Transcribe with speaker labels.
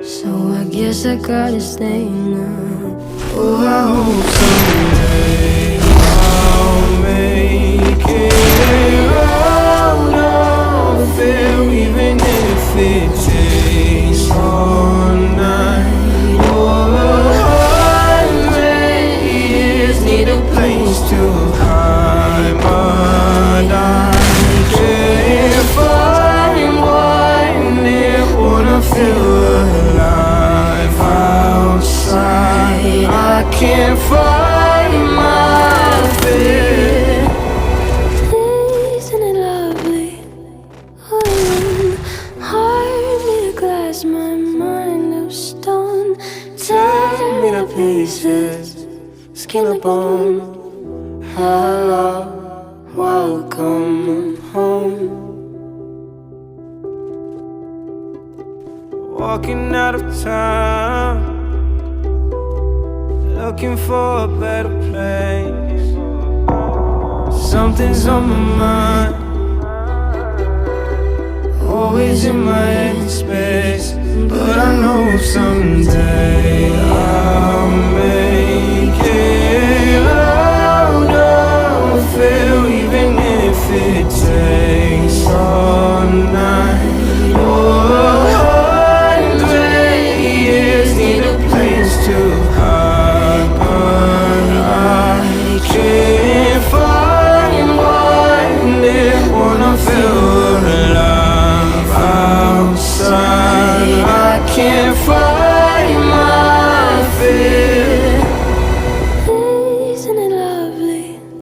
Speaker 1: So I guess I gotta stay now.
Speaker 2: Oh, I hope someday I'll make it out of it, even if it takes all night or 100 years. Need a place to hide, but I can't find one near. Wanna feel alive outside. I can't find my fear.
Speaker 1: Isn't it lovely? Heart made of glass, my mind of stone.
Speaker 2: Tear me to pieces, skin and bone. Hello, welcome home. Walking out of town, looking for a better place. Something's on my mind, always in my head space. But I know someday I'll make